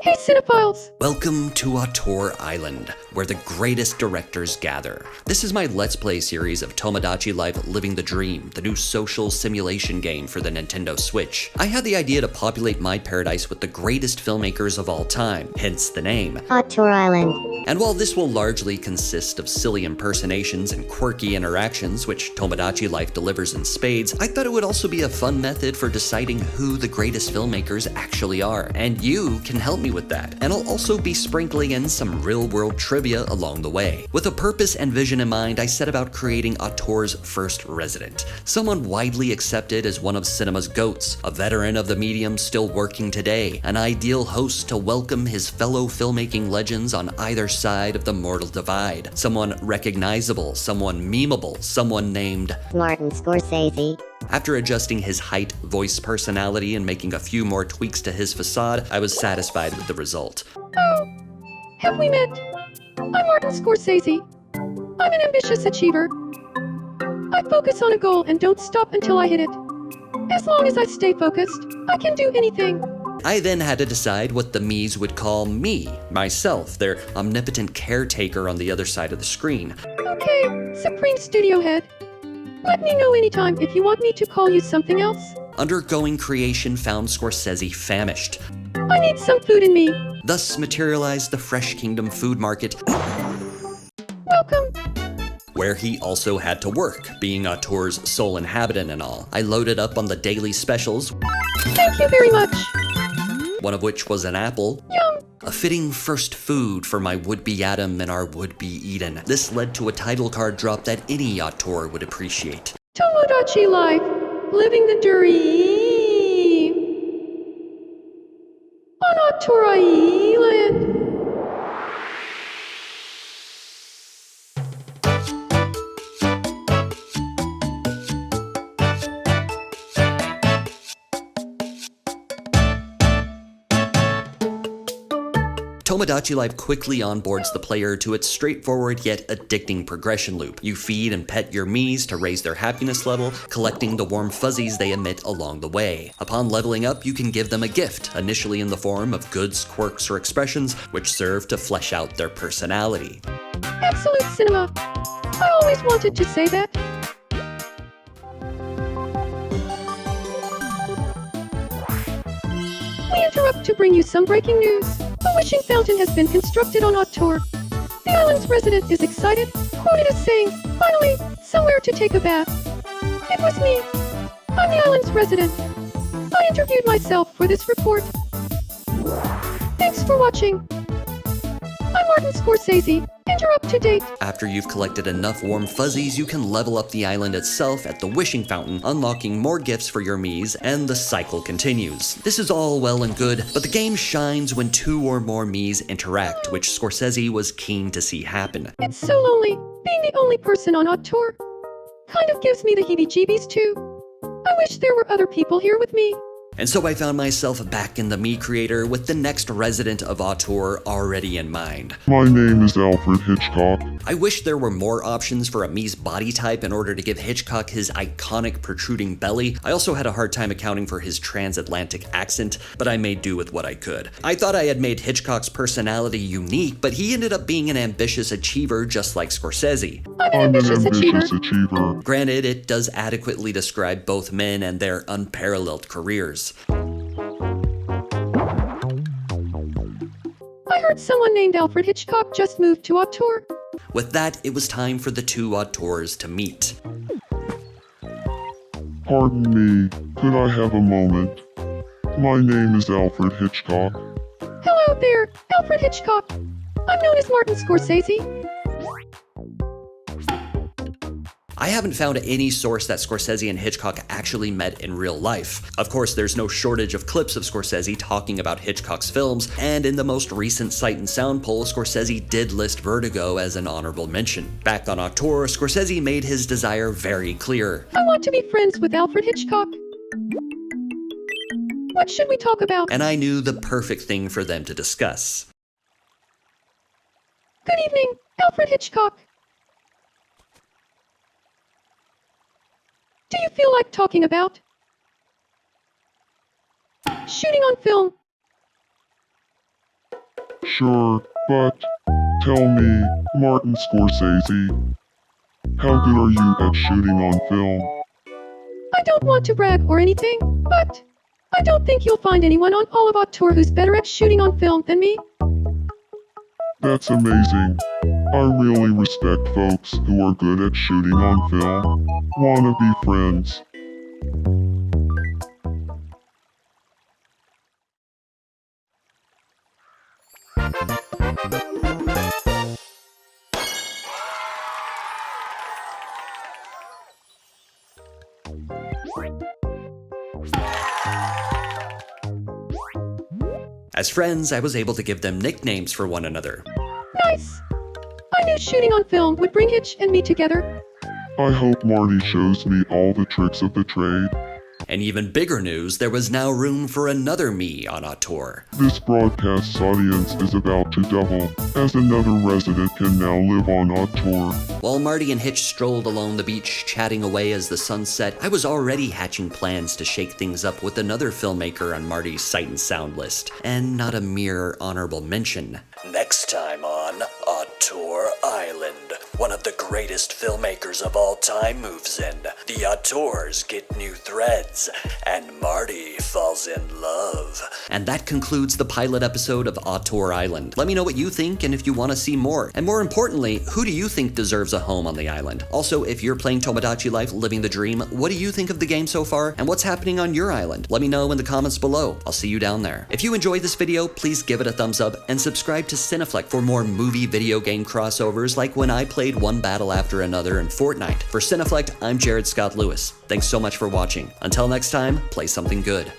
Hey cinephiles! Welcome to Auteur Island, where the greatest directors gather. This is my Let's Play series of Tomadachi Life Living the Dream, the new social simulation game for the Nintendo Switch. I had the idea to populate my paradise with the greatest filmmakers of all time, hence the name. Auteur Island. And while this will largely consist of silly impersonations and quirky interactions, which Tomodachi Life delivers in spades, I thought it would also be a fun method for deciding who the greatest filmmakers actually are, and you can help me with that. And I'll also be sprinkling in some real-world trivia along the way. With a purpose and vision in mind, I set about creating Auteur's first resident, someone widely accepted as one of cinema's GOATs, a veteran of the medium still working today, an ideal host to welcome his fellow filmmaking legends on either side of the mortal divide, someone recognizable, someone memeable, someone named Martin Scorsese. After adjusting his height, voice, personality, and making a few more tweaks to his facade, I was satisfied with the result. Oh, have we met? I'm Martin Scorsese. I'm an ambitious achiever. I focus on a goal and don't stop until I hit it. As long as I stay focused, I can do anything. I then had to decide what the me's would call me, myself, their omnipotent caretaker on the other side of the screen. Okay, Supreme Studio Head. Let me know anytime if you want me to call you something else. Undergoing creation found Scorsese famished. I need some food in me. Thus materialized the Fresh Kingdom food market, Welcome. where he also had to work, being Auteur's sole inhabitant and all. I loaded up on the daily specials, Thank you very much. one of which was an apple. Yum. A fitting first food for my would-be Adam and our would-be Eden. This led to a title card drop that any Auteur would appreciate. Tomodachi Life. Living the dream. On Auteur Island. Tomodachi Life quickly onboards the player to its straightforward yet addicting progression loop. You feed and pet your Miis to raise their happiness level, collecting the warm fuzzies they emit along the way. Upon leveling up, you can give them a gift, initially in the form of goods, quirks, or expressions, which serve to flesh out their personality. Absolute cinema. I always wanted to say that. We interrupt to bring you some breaking news. A wishing fountain has been constructed on Auteur. The island's resident is excited, quoted as saying, "Finally, somewhere to take a bath." It was me. I'm the island's resident. I interviewed myself for this report. Thanks for watching. I'm Martin Scorsese, and you're up to date. After you've collected enough warm fuzzies, you can level up the island itself at the Wishing Fountain, unlocking more gifts for your Miis, and the cycle continues. This is all well and good, but the game shines when two or more Miis interact, which Scorsese was keen to see happen. It's so lonely, being the only person on Auteur. Kind of gives me the heebie-jeebies too. I wish there were other people here with me. And so I found myself back in the Mii Creator with the next resident of Auteur already in mind. My name is Alfred Hitchcock. I wish there were more options for a Mii's body type in order to give Hitchcock his iconic protruding belly. I also had a hard time accounting for his transatlantic accent, but I made do with what I could. I thought I had made Hitchcock's personality unique, but he ended up being an ambitious achiever just like Scorsese. I'm an I'm an ambitious ambitious achiever. achiever. Granted, it does adequately describe both men and their unparalleled careers. I heard someone named Alfred Hitchcock just moved to Auteur. With that, it was time for the two Auteurs to meet. Pardon me, could I have a moment? My name is Alfred Hitchcock. Hello there, Alfred Hitchcock. I'm known as Martin Scorsese. I haven't found any source that Scorsese and Hitchcock actually met in real life. Of course, there's no shortage of clips of Scorsese talking about Hitchcock's films, and in the most recent Sight and Sound poll, Scorsese did list Vertigo as an honorable mention. Back on Auteur, Scorsese made his desire very clear. I want to be friends with Alfred Hitchcock. What should we talk about? And I knew the perfect thing for them to discuss. Good evening, Alfred Hitchcock. Do you feel like talking about shooting on film? Sure, but tell me, Martin Scorsese, how good are you at shooting on film? I don't want to brag or anything, but I don't think you'll find anyone on all of Auteur who's better at shooting on film than me. That's amazing. I really respect folks who are good at shooting on film. Wanna be friends? As friends, I was able to give them nicknames for one another. Nice. I knew shooting on film would bring Hitch and me together. I hope Marty shows me all the tricks of the trade. And even bigger news, there was now room for another me on Auteur. This broadcast's audience is about to double, as another resident can now live on Auteur. While Marty and Hitch strolled along the beach, chatting away as the sun set, I was already hatching plans to shake things up with another filmmaker on Marty's Sight and Sound list, and not a mere honorable mention. Next time on Auteur Island, one of the greatest filmmakers of all time moves in. The auteurs get new threads, and Marty falls in love. And that concludes the pilot episode of Auteur Island. Let me know what you think and if you want to see more. And more importantly, who do you think deserves a home on the island? Also, if you're playing Tomadachi Life Living the Dream, what do you think of the game so far? And what's happening on your island? Let me know in the comments below. I'll see you down there. If you enjoyed this video, please give it a thumbs up and subscribe to Cineflect for more movie video game crossovers like when I played one battle after another in Fortnite. For Cineflect, I'm Jared Scott Lewis. Thanks so much for watching. Until next time, play something good.